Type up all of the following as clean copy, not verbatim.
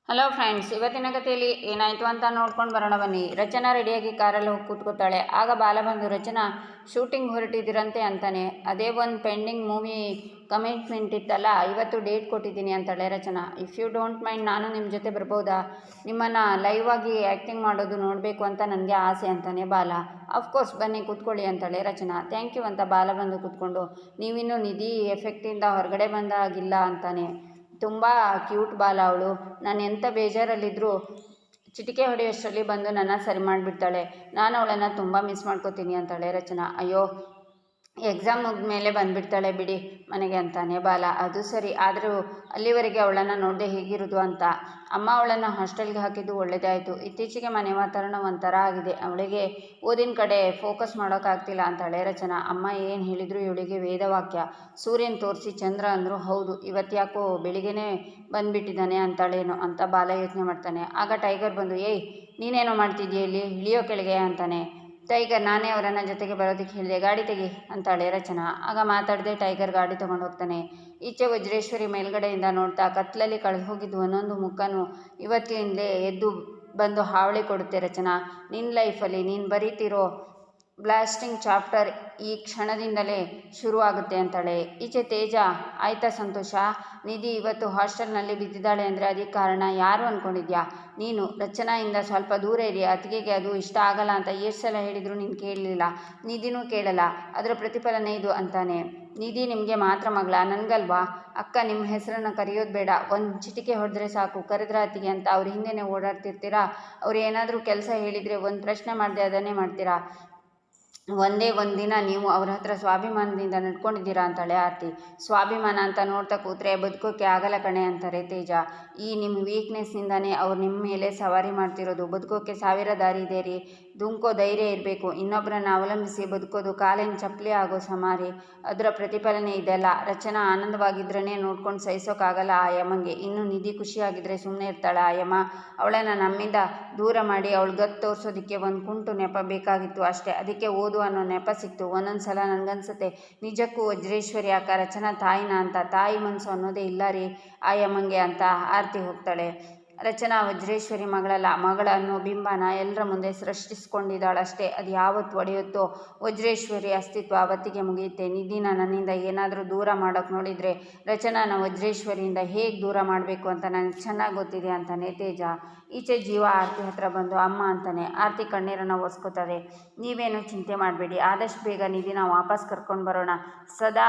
Hello friends, ಇವತ್ತಿನ ಕಥೆಯಲ್ಲಿ ಏನಾಯಿತು ಅಂತ ನೋಡ್ಕೊಂಡು ಬರೋಣ ಬನ್ನಿ. ರಚನಾ ರೆಡಿಯಾಗಿ ಕಾರಲ್ಲಿ ಹೋಗಿ ಕೂತ್ಕೋತಾಳೆ. ಆಗ ಬಾಲ ಬಂದು, ರಚನಾ ಶೂಟಿಂಗ್ ಹೊರಟಿದ್ದೀರಂತೆ ಅಂತಾನೆ. ಅದೇ ಒಂದು ಪೆಂಡಿಂಗ್ ಮೂವಿ ಕಮಿಟ್ಮೆಂಟ್ ಇತ್ತಲ್ಲ, ಇವತ್ತು ಡೇಟ್ ಕೊಟ್ಟಿದ್ದೀನಿ ಅಂತಾಳೆ ರಚನಾ. ಇಫ್ ಯು ಡೋಂಟ್ ಮೈಂಡ್, ನಾನು ನಿಮ್ಮ ಜೊತೆ ಬರ್ಬೋದಾ? ನಿಮ್ಮನ್ನು ಲೈವ್ ಆಗಿ ಆ್ಯಕ್ಟಿಂಗ್ ಮಾಡೋದು ನೋಡಬೇಕು ಅಂತ ನನಗೆ ಆಸೆ ಅಂತಾನೆ ಬಾಲ. ಅಫ್ಕೋರ್ಸ್ ಬನ್ನಿ ಕೂತ್ಕೊಳ್ಳಿ ಅಂತಾಳೆ ರಚನಾ. ಥ್ಯಾಂಕ್ ಯು ಅಂತ ಬಾಲ ಬಂದು ಕೂತ್ಕೊಂಡು, ನೀವಿನ್ನೂ ನಿಧಿ ಎಫೆಕ್ಟಿಂದ ಹೊರಗಡೆ ಬಂದಾಗಿಲ್ಲ ಅಂತಾನೆ. ತುಂಬ ಕ್ಯೂಟ್ ಬಾಲ ಅವಳು. ನಾನು ಎಂಥ ಬೇಜಾರಲ್ಲಿದ್ದರೂ ಚಿಟಿಕೆ ಹೊಡೆಯೋಷ್ಟರಲ್ಲಿ ಬಂದು ನನ್ನ ಸರಿ ಮಾಡಿಬಿಡ್ತಾಳೆ. ನಾನು ಅವಳನ್ನು ತುಂಬ ಮಿಸ್ ಮಾಡ್ಕೋತೀನಿ ಅಂತಾಳೆ ರಚನಾ. ಅಯ್ಯೋ, ಎಕ್ಸಾಮ್ ಮುಗಿದ ಮೇಲೆ ಬಂದುಬಿಡ್ತಾಳೆ ಬಿಡಿ ಮನೆಗೆ ಅಂತಾನೆ ಬಾಲ. ಅದು ಸರಿ, ಆದರೂ ಅಲ್ಲಿವರೆಗೆ ಅವಳನ್ನು ನೋಡದೆ ಹೇಗಿರೋದು ಅಂತ. ಅಮ್ಮ ಅವಳನ್ನು ಹಾಸ್ಟೆಲ್ಗೆ ಹಾಕಿದ್ದು ಒಳ್ಳೆಯದೇ ಆಯಿತು. ಇತ್ತೀಚೆಗೆ ಮನೆ ವಾತಾವರಣ ಒಂಥರ ಆಗಿದೆ, ಅವಳಿಗೆ ಓದಿನ ಕಡೆ ಫೋಕಸ್ ಮಾಡೋಕ್ಕಾಗ್ತಿಲ್ಲ ಅಂತಾಳೆ ರಚನಾ. ಅಮ್ಮ ಏನು ಹೇಳಿದ್ರು ಇವಳಿಗೆ ವೇದವಾಕ್ಯ. ಸೂರ್ಯನ ತೋರಿಸಿ ಚಂದ್ರ ಅಂದರು. ಹೌದು, ಇವತ್ತು ಯಾಕೋ ಬೆಳಿಗ್ಗೆನೇ ಬಂದುಬಿಟ್ಟಿದ್ದಾನೆ ಅಂತಾಳೇನೋ ಅಂತ ಬಾಲ ಯೋಚನೆ ಮಾಡ್ತಾನೆ. ಆಗ ಟೈಗರ್ ಬಂದು, ಏಯ್ ನೀನೇನೋ ಮಾಡ್ತಿದ್ದೀಯ ಇಲ್ಲಿ, ಇಳಿಯೋ ಕೆಳಗೆ ಅಂತಾನೆ. ಟೈಗರ್, ನಾನೇ ಅವರನ್ನು ಜೊತೆಗೆ ಬರೋದಕ್ಕೆ ಹೇಳಿದೆ, ಗಾಡಿ ತೆಗಿ ಅಂತಾಳೆ ರಚನಾ. ಆಗ ಮಾತಾಡದೆ ಟೈಗರ್ ಗಾಡಿ ತೊಗೊಂಡು ಹೋಗ್ತಾನೆ. ಈಚೆ ವಜ್ರೇಶ್ವರಿ ಮೇಲ್ಗಡೆಯಿಂದ ನೋಡ್ತಾ, ಕತ್ಲಲ್ಲಿ ಕಳೆದು ಹೋಗಿದ್ದು ಒಂದೊಂದು ಮುಖನೂ ಇವತ್ತಿನಿಂದಲೇ ಎದ್ದು ಬಂದು ಹಾವಳಿ ಕೊಡುತ್ತೆ. ರಚನಾ, ನಿನ್ನ ಲೈಫಲ್ಲಿ ನೀನು ಬರೀತಿರೋ ಬ್ಲಾಸ್ಟಿಂಗ್ ಚಾಪ್ಟರ್ ಈ ಕ್ಷಣದಿಂದಲೇ ಶುರುವಾಗುತ್ತೆ ಅಂತಾಳೆ. ಈಚೆ ತೇಜ, ಆಯ್ತಾ ಸಂತೋಷ, ನಿಧಿ ಇವತ್ತು ಹಾಸ್ಟೆಲ್ನಲ್ಲಿ ಬಿದ್ದಿದ್ದಾಳೆ ಅಂದರೆ ಅದಕ್ಕೆ ಕಾರಣ ಯಾರು ಅಂದ್ಕೊಂಡಿದ್ಯಾ ನೀನು? ರಚನಾಯಿಂದ ಸ್ವಲ್ಪ ದೂರ ಇರಿ, ಅತ್ತಿಗೆಗೆ ಅದು ಇಷ್ಟ ಆಗಲ್ಲ ಅಂತ ಎಷ್ಟು ಸಲ ಹೇಳಿದರೂ ನೀನು ಕೇಳಲಿಲ್ಲ, ನಿಧಿನೂ ಕೇಳಲ್ಲ, ಅದರ ಪ್ರತಿಫಲನೇ ಇದು ಅಂತಾನೆ. ನಿಧಿ ನಿಮಗೆ ಮಾತ್ರ ಮಗಳ, ನನಗಲ್ವಾ? ಅಕ್ಕ, ನಿಮ್ಮ ಹೆಸರನ್ನು ಕರೆಯೋದು ಬೇಡ, ಒಂದು ಚಿಟಿಕೆ ಹೊಡೆದ್ರೆ ಸಾಕು, ಕರೆದ್ರ ಅತ್ತಿಗೆ ಅಂತ ಅವ್ರ ಹಿಂದೆನೇ ಓಡಾಡ್ತಿರ್ತೀರಾ. ಅವ್ರು ಏನಾದರೂ ಕೆಲಸ ಹೇಳಿದರೆ ಒಂದು ಪ್ರಶ್ನೆ ಮಾಡದೆ ಅದನ್ನೇ ಮಾಡ್ತೀರಾ. ಒಂದೇ ಒಂದು ದಿನ ನೀವು ಅವ್ರ ಹತ್ರ ಸ್ವಾಭಿಮಾನದಿಂದ ನಡ್ಕೊಂಡಿದ್ದೀರಾ ಅಂತಾಳೆ ಆರತಿ. ಸ್ವಾಭಿಮಾನ ಅಂತ ನೋಡ್ತಾ ಕೂತ್ರೆ ಬದುಕೋಕ್ಕೆ ಆಗಲ್ಲ ಕಣೆ ಅಂತಾರೆ ತೇಜ. ಈ ನಿಮ್ಮ ವೀಕ್ನೆಸ್ನಿಂದನೇ ಅವ್ರು ನಿಮ್ಮ ಮೇಲೆ ಸವಾರಿ ಮಾಡ್ತಿರೋದು. ಬದುಕೋಕ್ಕೆ ಸಾವಿರ ದಾರಿ ಇದೆ ರೀ, ದುಂಕೋ ಧೈರ್ಯ ಇರಬೇಕು. ಇನ್ನೊಬ್ಬರನ್ನು ಅವಲಂಬಿಸಿ ಬದುಕೋದು ಕಾಲಿನ ಚಪ್ಪಲಿ ಆಗೋ ಸಮಾರಿ, ಅದರ ಪ್ರತಿಫಲನೆ ಇದೆಲ್ಲ. ರಚನಾ ಆನಂದವಾಗಿದ್ರೇ ನೋಡ್ಕೊಂಡು ಸಹಿಸೋಕ್ಕಾಗಲ್ಲ ಆ ಯಮ್ಮಂಗೆ. ಇನ್ನು ನಿಧಿ ಖುಷಿಯಾಗಿದ್ದರೆ ಸುಮ್ಮನೆ ಇರ್ತಾಳೆ ಆ ಯಮ್ಮ? ಅವಳನ್ನು ನಮ್ಮಿಂದ ದೂರ ಮಾಡಿ ಅವಳು ಗತ್ತು ತೋರಿಸೋದಕ್ಕೆ ಒಂದು ಕುಂಟು ನೆಪ ಬೇಕಾಗಿತ್ತು ಅಷ್ಟೇ. ಅದಕ್ಕೆ ಓದು ಅನ್ನೋ ನೆಪ ಸಿಕ್ತು. ಒಂದೊಂದು ಸಲ ನನಗನ್ಸುತ್ತೆ, ನಿಜಕ್ಕೂ ವಜ್ರೇಶ್ವರಿ ಅಕ್ಕ ರಚನಾ ತಾಯಿನ ಅಂತ. ತಾಯಿ ಮನಸ್ಸು ಅನ್ನೋದೇ ಇಲ್ಲ ರೀ ಆ ಯಮ್ಮಂಗೆ ಅಂತ ಆರತಿ ಹೋಗ್ತಾಳೆ. ರಚನಾ ವಜ್ರೇಶ್ವರಿ ಮಗಳಲ್ಲ, ಮಗಳ ಅನ್ನೋ ಬಿಂಬನ ಎಲ್ಲರ ಮುಂದೆ ಸೃಷ್ಟಿಸ್ಕೊಂಡಿದ್ದಾಳಷ್ಟೇ. ಅದು ಯಾವತ್ತು ಒಡೆಯುತ್ತೋ ವಜ್ರೇಶ್ವರಿ ಅಸ್ತಿತ್ವ ಅವತ್ತಿಗೆ ಮುಗಿಯುತ್ತೆ. ನಿಧಿನ ನನ್ನಿಂದ ಏನಾದರೂ ದೂರ ಮಾಡೋಕ್ಕೆ ನೋಡಿದರೆ ರಚನಾನ ವಜ್ರೇಶ್ವರಿಯಿಂದ ಹೇಗೆ ದೂರ ಮಾಡಬೇಕು ಅಂತ ನನಗೆ ಚೆನ್ನಾಗಿ ಗೊತ್ತಿದೆ ಅಂತಾನೆ ತೇಜ. ಈಚೆ ಜೀವ ಆರತಿ ಹತ್ರ ಬಂದು ಅಮ್ಮ ಅಂತಾನೆ. ಆರತಿ ಕಣ್ಣೀರನ್ನು ಒರೆಸ್ಕೋತಾರೆ. ನೀವೇನು ಚಿಂತೆ ಮಾಡಬೇಡಿ, ಆದಷ್ಟು ಬೇಗ ನಿಧಿನ ವಾಪಸ್ ಕರ್ಕೊಂಡು ಬರೋಣ. ಸದಾ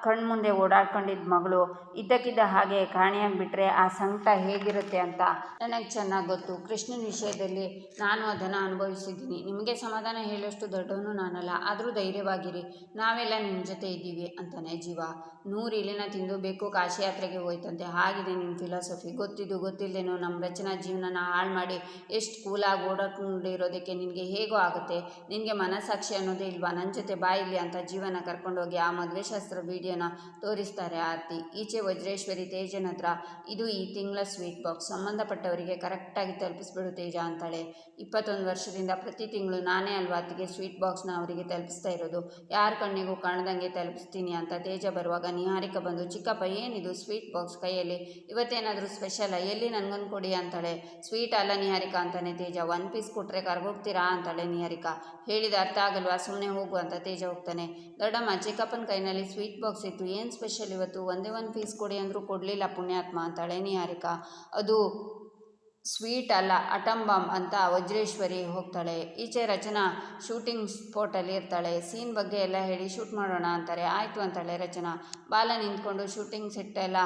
ಕಣ್ಮುಂದೆ ಓಡಾಡ್ಕೊಂಡಿದ್ದ ಮಗಳು ಇದ್ದಕ್ಕಿದ್ದ ಹಾಗೆ ಕಾಣೆಯಾಗಿಬಿಟ್ರೆ ಆ ಸಂಕಟ ಹೇಗಿರುತ್ತೆ ಅಂತ ನನಗೆ ಚೆನ್ನಾಗಿ ಗೊತ್ತು. ಕೃಷ್ಣನ ವಿಷಯದಲ್ಲಿ ನಾನು ಅದನ್ನು ಅನುಭವಿಸಿದ್ದೀನಿ. ನಿಮಗೆ ಸಮಾಧಾನ ಹೇಳೋಷ್ಟು ದೊಡ್ಡವನು ನಾನಲ್ಲ, ಆದರೂ ಧೈರ್ಯವಾಗಿರಿ, ನಾವೆಲ್ಲ ನಿಮ್ಮ ಜೊತೆ ಇದ್ದೀವಿ ಅಂತಾನೆ ಜೀವ. 100 ಇಲಿನ ತಿಂದು ಬೇಕು ಕಾಶಿ ಯಾತ್ರೆಗೆ ಹೋಯ್ತಂತೆ. ಹಾಗಿದೆ ನಿಮ್ಮ ಫಿಲಾಸಫಿ. ಗೊತ್ತಿದ್ದು ಗೊತ್ತಿಲ್ಲದೇನೋ ನಮ್ಮ ರಚನಾ ಜೀವನನ ಹಾಳು ಮಾಡಿ ಎಷ್ಟು ಕೂಲಾಗಿ ಓಡಾಡ್ಕೊಂಡಿರೋದಕ್ಕೆ ನಿನಗೆ ಹೇಗೋ ಆಗುತ್ತೆ. ನಿನಗೆ ಮನಸ್ಸಾಕ್ಷಿ ಅನ್ನೋದೇ ಇಲ್ವಾ? ನನ್ನ ಜೊತೆ ಬಾ ಇಲ್ಲಿ ಅಂತ ಜೀವನ ಕರ್ಕೊಂಡೋಗಿ ಆ ಮದುವೆ ಶಾಸ್ತ್ರ ವಿಡಿಯೋನ ತೋರಿಸ್ತಾರೆ ಆರತಿ. ಈಚೆ ವಜ್ರೇಶ್ವರಿ ತೇಜನ ಹತ್ರ, ಇದು ಈ ತಿಂಗಳ ಸ್ವೀಟ್ ಬಾಕ್ಸ್, ಸಂಬಂಧಪಟ್ಟವರಿಗೆ ಕರೆಕ್ಟಾಗಿ ತಲುಪಿಸ್ಬಿಡು ತೇಜ ಅಂತಾಳೆ. 21 ವರ್ಷದಿಂದ ಪ್ರತಿ ತಿಂಗಳು ನಾನೇ ಅಲ್ವಾ ಅತ್ತಿಗೆ ಸ್ವೀಟ್ ಬಾಕ್ಸ್ನ ಅವರಿಗೆ ತಲುಪಿಸ್ತಾ ಇರೋದು, ಯಾರ ಕಣ್ಣಿಗೂ ಕಾಣ್ದಂಗೆ ತಲುಪಿಸ್ತೀನಿ ಅಂತ ತೇಜ ಬರುವಾಗ ನಿಹಾರಿಕ ಬಂದು, ಚಿಕ್ಕಪ್ಪ ಏನಿದು ಸ್ವೀಟ್ ಬಾಕ್ಸ್ ಕೈಯಲ್ಲಿ, ಇವತ್ತೇನಾದರೂ ಸ್ಪೆಷಲ್ಲ, ಎಲ್ಲಿ ನನಗೊಂದು ಕೊಡಿ ಅಂತಾಳೆ. ಸ್ವೀಟ್ ಅಲ್ಲ ನಿಹಾರಿಕ ಅಂತಾನೆ ತೇಜ. 1 ಪೀಸ್ ಕೊಟ್ಟರೆ ಕರ್ಗೋಗ್ತೀರಾ ಅಂತಾಳೆ ನಿಹಾರಿಕ. ಹೇಳಿದ ಅರ್ಥ ಆಗಲ್ವಾ, ಸುಮ್ಮನೆ ಹೋಗು ಅಂತ ತೇಜ ಹೋಗ್ತಾನೆ. ದೊಡ್ಡಮ್ಮ, ಚಿಕ್ಕಪ್ಪನ ಕೈನಲ್ಲಿ ಸ್ವೀಟ್ ಬಾಕ್ಸ್ ಇತ್ತು, ಏನು ಸ್ಪೆಷಲ್ ಇವತ್ತು? ಒಂದೇ 1 ಪೀಸ್ ಕೊಡಿ ಅಂದರೂ ಕೊಡಲಿಲ್ಲ ಪುಣ್ಯಾತ್ಮ ಅಂತಾಳೆ ನಿಹಾರಿಕ. ಅದು ಸ್ವೀಟ್ ಅಲ್ಲ, ಅಟಮ್ ಬಾಂಬ್ ಅಂತ ವಜ್ರೇಶ್ವರಿ ಹೋಗ್ತಾಳೆ. ಈಚೆ ರಚನಾ ಶೂಟಿಂಗ್ ಸ್ಪಾಟಲ್ಲಿ ಇರ್ತಾಳೆ. ಸೀನ್ ಬಗ್ಗೆ ಎಲ್ಲ ಹೇಳಿ ಶೂಟ್ ಮಾಡೋಣ ಅಂತಾರೆ. ಆಯಿತು ಅಂತಾಳೆ ರಚನಾ. ಬಾಲ ನಿಂತ್ಕೊಂಡು, ಶೂಟಿಂಗ್ ಸೆಟ್ ಎಲ್ಲ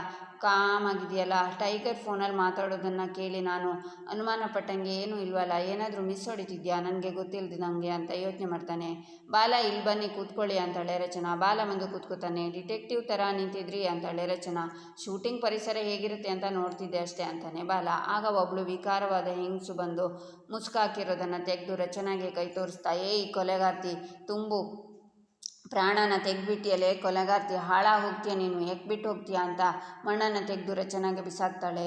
ಕಾಮಾಗಿದೆಯಲ್ಲ, ಟೈಗರ್ ಫೋನಲ್ಲಿ ಮಾತಾಡೋದನ್ನು ಕೇಳಿ ನಾನು ಅನುಮಾನ ಪಟ್ಟಂಗೆ ಏನೂ ಇಲ್ವಲ್ಲ, ಏನಾದರೂ ಮಿಸ್ ಹೊಡಿತಿದ್ಯಾ ನನಗೆ ಗೊತ್ತಿಲ್ಲದಂಗೆ ಅಂತ ಯೋಚನೆ ಮಾಡ್ತಾನೆ. ಬಾಲ, ಇಲ್ಲಿ ಬನ್ನಿ ಕೂತ್ಕೊಳ್ಳಿ ಅಂತಾಳೆ ರಚನಾ. ಬಾಲ ಬಂದು ಕೂತ್ಕೋತಾನೆ. ಡಿಟೆಕ್ಟಿವ್ ಥರ ನಿಂತಿದ್ರಿ ಅಂತಾಳೆ ರಚನಾ. ಶೂಟಿಂಗ್ ಪರಿಸರ ಹೇಗಿರುತ್ತೆ ಅಂತ ನೋಡ್ತಿದ್ದೆ ಅಷ್ಟೇ ಅಂತಾನೆ ಬಾಲ. ಆಗ ಒಬ್ಬಳು ವಿಕಾರವಾದ ಹೆಂಗಸು ಬಂದು ಮುಸ್ಕಾಕಿರೋದನ್ನು ತೆಗೆದು ರಚನಾಗೆ ಕೈ ತೋರಿಸ್ತಾ, ಏಯ್ ಕೊಲೆಗಾರ್ತಿ, ತುಂಬು ಪ್ರಾಣನ ತೆಗೆದ್ಬಿಟ್ಟಿಯಲ್ಲೇ ಕೊಲೆಗಾರ್ತಿ, ಹಾಳಾಗಿ ಹೋಗ್ತೀಯ ನೀನು, ಬಿಟ್ಟು ಹೋಗ್ತೀಯಾ ಅಂತ ಮಣ್ಣನ್ನು ತೆಗೆದು ರಚನಾಗೆ ಬಿಸಾಕ್ತಾಳೆ.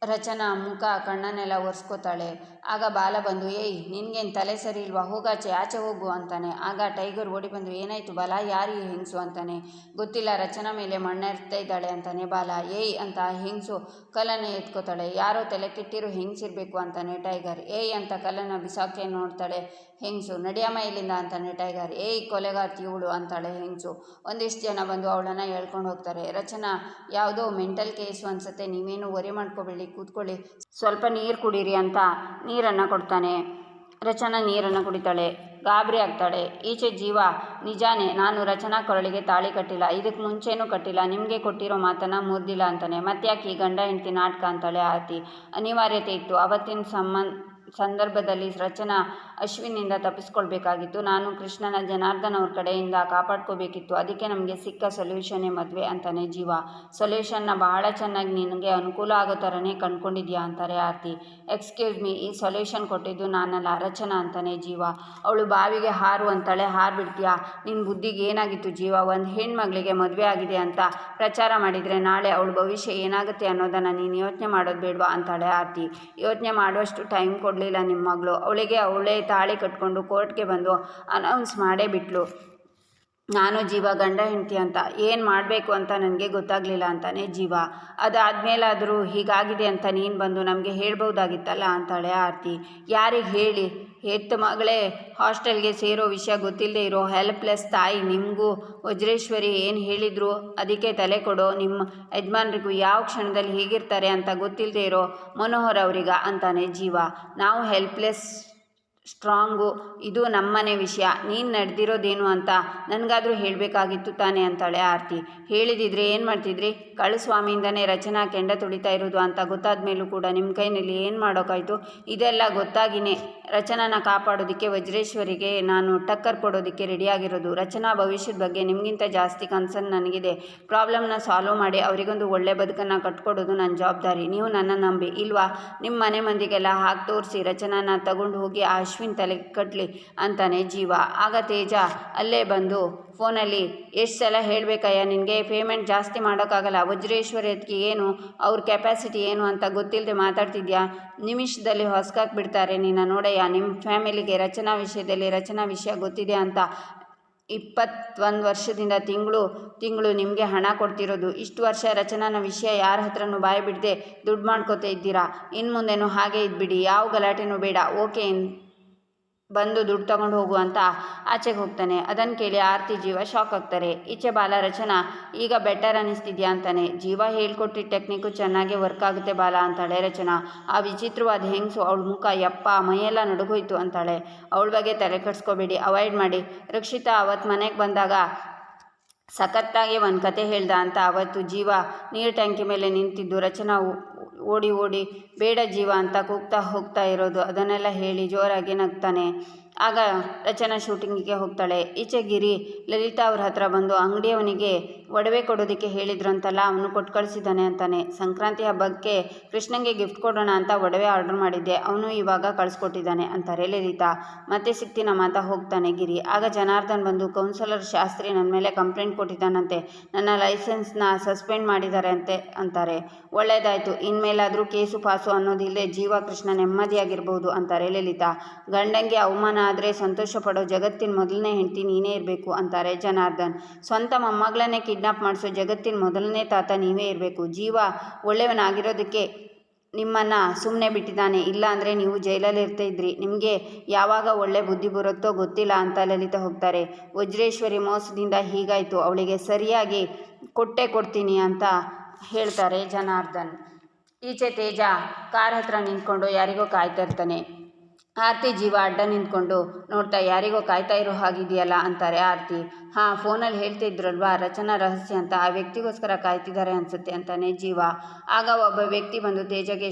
ರಚನಾ ಮುಖ ಕಣ್ಣನ್ನೆಲ್ಲ ಒರೆಸ್ಕೋತಾಳೆ. ಆಗ ಬಾಲ ಬಂದು ಏಯ್ ನಿನ್ಗೇನು ತಲೆ ಸರಿ ಇಲ್ವಾ, ಹೋಗಾಚೆ, ಆಚೆ ಹೋಗು ಅಂತಾನೆ. ಆಗ ಟೈಗರ್ ಓಡಿ ಬಂದು ಏನಾಯ್ತು ಬಾಲ, ಯಾರು ಈ ಹೆಂಗಸು ಅಂತಾನೆ. ಗೊತ್ತಿಲ್ಲ, ರಚನಾ ಮೇಲೆ ಮಣ್ಣೆರ್ತಾ ಇದ್ದಾಳೆ ಅಂತಾನೆ ಬಾಲ. ಏಯ್ ಅಂತ ಹೆಂಗಸು ಕಲ್ಲನ್ನು ಎತ್ಕೋತಾಳೆ. ಯಾರೋ ತಲೆ ಕೆಟ್ಟಿರೋ ಹೆಂಗಸಿರ್ಬೇಕು ಅಂತಾನೆ ಟೈಗರ್. ಏಯ್ ಅಂತ ಕಲ್ಲನ್ನು ಬಿಸಾಕಿ ನೋಡ್ತಾಳೆ ಹೆಂಗಸು. ನಡಿಯಮ್ಮ ಇಲ್ಲಿಂದ ಅಂತಾನೆ ಟೈಗರ್. ಏಯ್ ಕೊಲೆಗಾರ್ತಿ ಇವಳು ಅಂತಾಳೆ ಹೆಂಗಸು. ಒಂದಿಷ್ಟು ಜನ ಬಂದು ಅವಳನ್ನು ಎಳ್ಕೊಂಡು ಹೋಗ್ತಾರೆ. ರಚನಾ ಯಾವುದೋ ಮೆಂಟಲ್ ಕೇಸು ಅನ್ಸುತ್ತೆ, ನೀವೇನು ವರಿ ಮಾಡ್ಕೋಬೇಡಿ, ಕೂತ್ಕೊಳ್ಳಿ, ಸ್ವಲ್ಪ ನೀರು ಕುಡೀರಿ ಅಂತ ನೀರನ್ನು ಕೊಡ್ತಾನೆ. ರಚನಾ ನೀರನ್ನು ಕುಡಿತಾಳೆ, ಗಾಬರಿ ಆಗ್ತಾಳೆ. ಈಚೆ ಜೀವ, ನಿಜಾನೇ ನಾನು ರಚನಾ ಕೊರಳಿಗೆ ತಾಳಿ ಕಟ್ಟಿಲ್ಲ, ಇದಕ್ಕೆ ಮುಂಚೆನೂ ಕಟ್ಟಿಲ್ಲ, ನಿಮಗೆ ಕೊಟ್ಟಿರೋ ಮಾತನ್ನು ಮುರಿದಿಲ್ಲ ಅಂತಾನೆ. ಮತ್ತ್ಯಾಕೆ ಈ ಗಂಡ ಹೆಂಡತಿ ನಾಟಕ ಅಂತಾಳೆ ಆರತಿ. ಅನಿವಾರ್ಯತೆ ಇತ್ತು, ಅವತ್ತಿನ ಸಂದರ್ಭದಲ್ಲಿ ರಚನಾ ಅಶ್ವಿನಿಂದ ತಪ್ಪಿಸ್ಕೊಳ್ಬೇಕಾಗಿತ್ತು. ನಾನು ಕೃಷ್ಣನ ಜನಾರ್ದನ್ ಅವ್ರ ಕಡೆಯಿಂದ ಕಾಪಾಡ್ಕೋಬೇಕಿತ್ತು. ಅದಕ್ಕೆ ನಮಗೆ ಸಿಕ್ಕ ಸೊಲ್ಯೂಷನ್ನೇ ಮದುವೆ ಅಂತಾನೆ ಜೀವ. ಸೊಲ್ಯೂಷನ್ನ ಬಹಳ ಚೆನ್ನಾಗಿ ನಿನಗೆ ಅನುಕೂಲ ಆಗೋ ಥರನೇ ಕಂಡ್ಕೊಂಡಿದ್ಯಾ ಅಂತಾರೆ ಆರತಿ. ಎಕ್ಸ್ಕ್ಯೂಸ್ ಮೀ, ಈ ಸೊಲ್ಯೂಷನ್ ಕೊಟ್ಟಿದ್ದು ನಾನಲ್ಲ, ರಚನಾ ಅಂತಾನೆ ಜೀವ. ಅವಳು ಬಾವಿಗೆ ಹಾರು ಅಂತಾಳೆ. ಹಾರ್ಬಿಡ್ತೀಯಾ, ನಿನ್ನ ಬುದ್ಧಿಗೆ ಏನಾಗಿತ್ತು ಜೀವ? ಒಂದು ಹೆಣ್ಮಗಳಿಗೆ ಮದುವೆ ಆಗಿದೆ ಅಂತ ಪ್ರಚಾರ ಮಾಡಿದರೆ ನಾಳೆ ಅವಳ ಭವಿಷ್ಯ ಏನಾಗುತ್ತೆ ಅನ್ನೋದನ್ನು ನೀನು ಯೋಚನೆ ಮಾಡೋದು ಬೇಡವಾ ಅಂತಾಳೆ ಆರತಿ. ಯೋಚನೆ ಮಾಡುವಷ್ಟು ಟೈಮ್ ಕೊಡಲಿಲ್ಲ ನಿಮ್ಮ ಮಗಳು, ಅವಳಿಗೆ ಅವಳೇ ತಾಳಿ ಕಟ್ಕೊಂಡು ಕೋರ್ಟ್ಗೆ ಬಂದು ಅನೌನ್ಸ್ ಮಾಡೇ ಬಿಟ್ಲು, ನಾನು ಜೀವ ಗಂಡ ಹೆಂಡತಿ ಅಂತ. ಏನು ಮಾಡಬೇಕು ಅಂತ ನನಗೆ ಗೊತ್ತಾಗಲಿಲ್ಲ ಅಂತಾನೆ ಜೀವ. ಅದಾದಮೇಲಾದರೂ ಹೀಗಾಗಿದೆ ಅಂತ ನೀನು ಬಂದು ನಮಗೆ ಹೇಳ್ಬೋದಾಗಿತ್ತಲ್ಲ ಅಂತಾಳೆ ಆರತಿ. ಯಾರಿಗೆ ಹೇಳಿ, ಹೆತ್ತ ಮಗಳೇ ಹಾಸ್ಟೆಲ್ಗೆ ಸೇರೋ ವಿಷಯ ಗೊತ್ತಿಲ್ಲದೆ ಇರೋ ಹೆಲ್ಪ್ಲೆಸ್ ತಾಯಿ ನಿಮಗೂ ವಜ್ರೇಶ್ವರಿ ಏನು ಹೇಳಿದ್ರು ಅದಕ್ಕೆ ತಲೆ ಕೊಡೋ ನಿಮ್ಮ ಯಜಮಾನ್ರಿಗೂ ಯಾವ ಕ್ಷಣದಲ್ಲಿ ಹೇಗಿರ್ತಾರೆ ಅಂತ ಗೊತ್ತಿಲ್ಲದೆ ಇರೋ ಮನೋಹರ್ ಅವರಿಗ ಅಂತಾನೆ ಜೀವ. ನಾವು ಹೆಲ್ಪ್ಲೆಸ್ ಸ್ಟ್ರಾಂಗು, ಇದು ನಮ್ಮನೆ ವಿಷಯ, ನೀನು ನಡೆದಿರೋದೇನು ಅಂತ ನನಗಾದರೂ ಹೇಳಬೇಕಾಗಿತ್ತು ತಾನೇ ಅಂತಾಳೆ ಆರತಿ. ಹೇಳಿದಿದ್ರೆ ಏನು ಮಾಡ್ತಿದ್ರಿ? ಕಳ್ಳಸ್ವಾಮಿಯಿಂದನೇ ರಚನಾ ಕೆಂಡ ತುಳಿತಾ ಇರೋದು ಅಂತ ಗೊತ್ತಾದ ಮೇಲೂ ಕೂಡ ನಿಮ್ಮ ಕೈನಲ್ಲಿ ಏನು ಮಾಡೋಕ್ಕಾಯ್ತು? ಇದೆಲ್ಲ ಗೊತ್ತಾಗಿನೇ ರಚನಾನ ಕಾಪಾಡೋದಕ್ಕೆ ವಜ್ರೇಶ್ವರಿಗೆ ನಾನು ಟಕ್ಕರ್ ಕೊಡೋದಕ್ಕೆ ರೆಡಿಯಾಗಿರೋದು. ರಚನಾ ಭವಿಷ್ಯದ ಬಗ್ಗೆ ನಿಮಗಿಂತ ಜಾಸ್ತಿ ಕನ್ಸರ್ನ್ ನನಗಿದೆ. ಪ್ರಾಬ್ಲಮ್ನ ಸಾಲ್ವ್ ಮಾಡಿ ಅವರಿಗೊಂದು ಒಳ್ಳೆ ಬದುಕನ್ನು ಕಟ್ಕೊಡೋದು ನನ್ನ ಜವಾಬ್ದಾರಿ. ನೀವು ನನ್ನ ನಂಬಿ ಇಲ್ವಾ? ನಿಮ್ಮ ಮನೆ ಮಂದಿಗೆಲ್ಲ ಹಾಕಿ ತೋರಿಸಿ ರಚನಾನ ತಗೊಂಡು ಹೋಗಿ ಆ ಅಶ್ವಿನ್ ತಲೆ ಕಟ್ಟಲಿ ಅಂತಾನೆ ಜೀವ. ಆಗ ತೇಜ ಅಲ್ಲೇ ಬಂದು ಫೋನಲ್ಲಿ ಎಷ್ಟು ಸಲ ಹೇಳಬೇಕಯ್ಯ ನಿನಗೆ, ಪೇಮೆಂಟ್ ಜಾಸ್ತಿ ಮಾಡೋಕ್ಕಾಗಲ್ಲ, ವಜ್ರೇಶ್ವರಕ್ಕೆ ಏನು ಅವ್ರ ಕೆಪಾಸಿಟಿ ಏನು ಅಂತ ಗೊತ್ತಿಲ್ಲದೆ ಮಾತಾಡ್ತಿದ್ಯಾ, ನಿಮಿಷದಲ್ಲಿ ಹೊಸ್ಕಾಕ್ಬಿಡ್ತಾರೆ ನಿನ್ನ ನೋಡಯ್ಯ. ನಿಮ್ಮ ಫ್ಯಾಮಿಲಿಗೆ ರಚನಾ ವಿಷಯ ಗೊತ್ತಿದೆ ಅಂತ 21 ವರ್ಷದಿಂದ ತಿಂಗಳು ನಿಮಗೆ ಹಣ ಕೊಡ್ತಿರೋದು. ಇಷ್ಟು ವರ್ಷ ರಚನಾನ ವಿಷಯ ಯಾರ ಹತ್ರನೂ ಬಾಯಿ ಬಿಡದೆ ದುಡ್ಡು ಮಾಡ್ಕೋತಾ ಇದ್ದೀರಾ. ಇನ್ನು ಮುಂದೆನೂ ಹಾಗೆ ಇದ್ಬಿಡಿ, ಯಾವ ಗಲಾಟೆನೂ ಬೇಡ, ಓಕೆ, ಬಂದು ದುಡ್ಡು ತಗೊಂಡು ಹೋಗು ಅಂತ ಆಚೆಗೆ ಹೋಗ್ತಾನೆ. ಅದನ್ನು ಕೇಳಿ ಆರತಿ ಜೀವ ಶಾಕ್ ಆಗ್ತಾರೆ. ಈಚೆ ಬಾಲ, ರಚನಾ ಈಗ ಬೆಟರ್ ಅನ್ನಿಸ್ತಿದ್ಯಾ ಅಂತಾನೆ. ಜೀವ ಹೇಳ್ಕೊಟ್ಟಿದ್ದ ಟೆಕ್ನಿಕ್ಕು ಚೆನ್ನಾಗೇ ವರ್ಕ್ ಆಗುತ್ತೆ ಬಾಲ ಅಂತಾಳೆ ರಚನಾ. ಆ ವಿಚಿತ್ರವಾದ ಹೆಂಗಸು, ಅವಳ ಮುಖ ಯಪ್ಪ ಮೈಯೆಲ್ಲ ನಡುಗೋಯ್ತು ಅಂತಾಳೆ. ಅವಳ ಬಗ್ಗೆ ತಲೆ ಕೆಡಿಸ್ಕೋಬೇಡಿ, ಅವಾಯ್ಡ್ ಮಾಡಿ. ರಕ್ಷಿತಾ ಅವತ್ತು ಮನೆಗೆ ಬಂದಾಗ ಸಖತ್ತಾಗಿ ಒಂದು ಕತೆ ಹೇಳ್ದ ಅಂತ ಅವತ್ತು ಜೀವ ನೀರು ಟ್ಯಾಂಕಿ ಮೇಲೆ ನಿಂತಿದ್ದು ರಚನಾ ಓಡಿ ಬೇಡ ಜೀವ ಅಂತ ಕೂಗ್ತಾ ಹೋಗ್ತಾ ಇರೋದು ಅದನ್ನೆಲ್ಲ ಹೇಳಿ ಜೋರಾಗಿ ನಗ್ತಾನೆ. ಆಗ ರಚನಾ ಶೂಟಿಂಗಿಗೆ ಹೋಗ್ತಾಳೆ. ಈಚೆ ಗಿರಿ ಲಲಿತಾ ಅವ್ರ ಹತ್ರ ಬಂದು ಅಂಗಡಿಯವನಿಗೆ ಒಡವೆ ಕೊಡೋದಕ್ಕೆ ಹೇಳಿದ್ರಂತಲ್ಲ, ಅವನು ಕೊಟ್ಟು ಕಳಿಸಿದ್ದಾನೆ ಅಂತಾನೆ. ಸಂಕ್ರಾಂತಿ ಹಬ್ಬಕ್ಕೆ ಕೃಷ್ಣಂಗೆ ಗಿಫ್ಟ್ ಕೊಡೋಣ ಅಂತ ಒಡವೆ ಆರ್ಡರ್ ಮಾಡಿದ್ದೆ, ಅವನು ಇವಾಗ ಕಳಿಸ್ಕೊಟ್ಟಿದ್ದಾನೆ ಅಂತಾರೆ ಲಲಿತಾ. ಮತ್ತೆ ಸಿಗ್ತೀನಮ್ಮ ಅಂತ ಹೋಗ್ತಾನೆ ಗಿರಿ. ಆಗ ಜನಾರ್ದನ್ ಬಂದು ಕೌನ್ಸಿಲರ್ ಶಾಸ್ತ್ರಿ ನನ್ನ ಮೇಲೆ ಕಂಪ್ಲೇಂಟ್ ಕೊಟ್ಟಿದ್ದಾನಂತೆ, ನನ್ನ ಲೈಸೆನ್ಸ್ನ ಸಸ್ಪೆಂಡ್ ಮಾಡಿದ್ದಾರೆ ಅಂತಾರೆ. ಒಳ್ಳೆಯದಾಯಿತು, ಇನ್ಮೇಲಾದರೂ ಕೇಸು ಪಾಸು ಅನ್ನೋದಿಲ್ಲದೆ ಜೀವ ಕೃಷ್ಣ ನೆಮ್ಮದಿಯಾಗಿರ್ಬೋದು ಅಂತಾರೆ ಲಲಿತಾ. ಗಂಡಂಗೆ ಅವಮಾನ ಆದರೆ ಸಂತೋಷ ಪಡೋ ಜಗತ್ತಿನ ಮೊದಲನೇ ಹೆಂಡತಿ ನೀನೇ ಇರಬೇಕು ಅಂತಾರೆ ಜನಾರ್ದನ್. ಸ್ವಂತ ಮೊಮ್ಮಗಳನ್ನೇ ಕಿಡ್ನಾಪ್ ಮಾಡಿಸೋ ಜಗತ್ತಿನ ಮೊದಲನೇ ತಾತ ನೀವೇ ಇರಬೇಕು. ಜೀವ ಒಳ್ಳೆಯವನಾಗಿರೋದಕ್ಕೆ ನಿಮ್ಮನ್ನು ಸುಮ್ಮನೆ ಬಿಟ್ಟಿದ್ದಾನೆ, ಇಲ್ಲ ಅಂದರೆ ನೀವು ಜೈಲಲ್ಲಿ ಇರ್ತಾಯಿದ್ರಿ, ನಿಮಗೆ ಯಾವಾಗ ಒಳ್ಳೆ ಬುದ್ಧಿ ಬರುತ್ತೋ ಗೊತ್ತಿಲ್ಲ ಅಂತ ಲಲಿತಾ ಹೋಗ್ತಾರೆ. ವಜ್ರೇಶ್ವರಿ ಮೋಸದಿಂದ ಹೀಗಾಯಿತು, ಅವಳಿಗೆ ಸರಿಯಾಗಿ ಕೊಡ್ತೀನಿ ಅಂತ ಹೇಳ್ತಾರೆ ಜನಾರ್ದನ್. ಈಚೆ ತೇಜ ಕಾರ್ ಹತ್ರ ನಿಂತ್ಕೊಂಡು ಯಾರಿಗೋ ಕಾಯ್ತಾ ಇರ್ತಾನೆ. ಆರತಿ ಜೀವ ಅಡ್ಡ ನಿಂತ್ಕೊಂಡು ನೋಡ್ತಾ ಯಾರಿಗೋ ಕಾಯ್ತಾ ಇರೋ ಹಾಗಿದೆಯಲ್ಲ ಅಂತಾರೆ ಆರತಿ. ಹಾಂ, ಫೋನಲ್ಲಿ ಹೇಳ್ತಿದ್ರಲ್ವಾ ರಚನಾ ರಹಸ್ಯ ಅಂತ, ಆ ವ್ಯಕ್ತಿಗೋಸ್ಕರ ಕಾಯ್ತಿದ್ದಾರೆ ಅನಿಸುತ್ತೆ ಅಂತಾನೆ ಜೀವ. ಆಗ ಒಬ್ಬ ವ್ಯಕ್ತಿ ಬಂದು ತೇಜಗೆ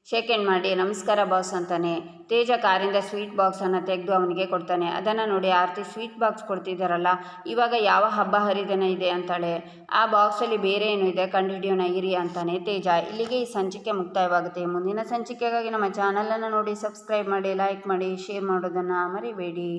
ಶೇಕ್ ಹ್ಯಾಂಡ್ ಮಾಡಿ ನಮಸ್ಕಾರ ಬಾಸ್ ಅಂತಾನೆ. ತೇಜ ಕಾರಿಂದ ಸ್ವೀಟ್ ಬಾಕ್ಸನ್ನು ತೆಗೆದು ಅವನಿಗೆ ಕೊಡ್ತಾನೆ. ಅದನ್ನು ನೋಡಿ ಆರತಿ, ಸ್ವೀಟ್ ಬಾಕ್ಸ್ ಕೊಡ್ತಿದ್ದಾರಲ್ಲ, ಇವಾಗ ಯಾವ ಹಬ್ಬ ಹರಿದಿನ ಇದೆ ಅಂತಾಳೆ. ಆ ಬಾಕ್ಸಲ್ಲಿ ಬೇರೆ ಏನು ಇದೆ ಕಂಡುಹಿಡಿಯೋಣ ಇರಿ ಅಂತಾನೆ ತೇಜ. ಇಲ್ಲಿಗೆ ಈ ಸಂಚಿಕೆ ಮುಕ್ತಾಯವಾಗುತ್ತೆ. ಮುಂದಿನ ಸಂಚಿಕೆಗಾಗಿ ನಮ್ಮ ಚಾನಲನ್ನು ನೋಡಿ ಸಬ್ಸ್ಕ್ರೈಬ್ ಮಾಡಿ, ಲೈಕ್ ಮಾಡಿ, ಶೇರ್ ಮಾಡೋದನ್ನು ಮರಿಬೇಡಿ.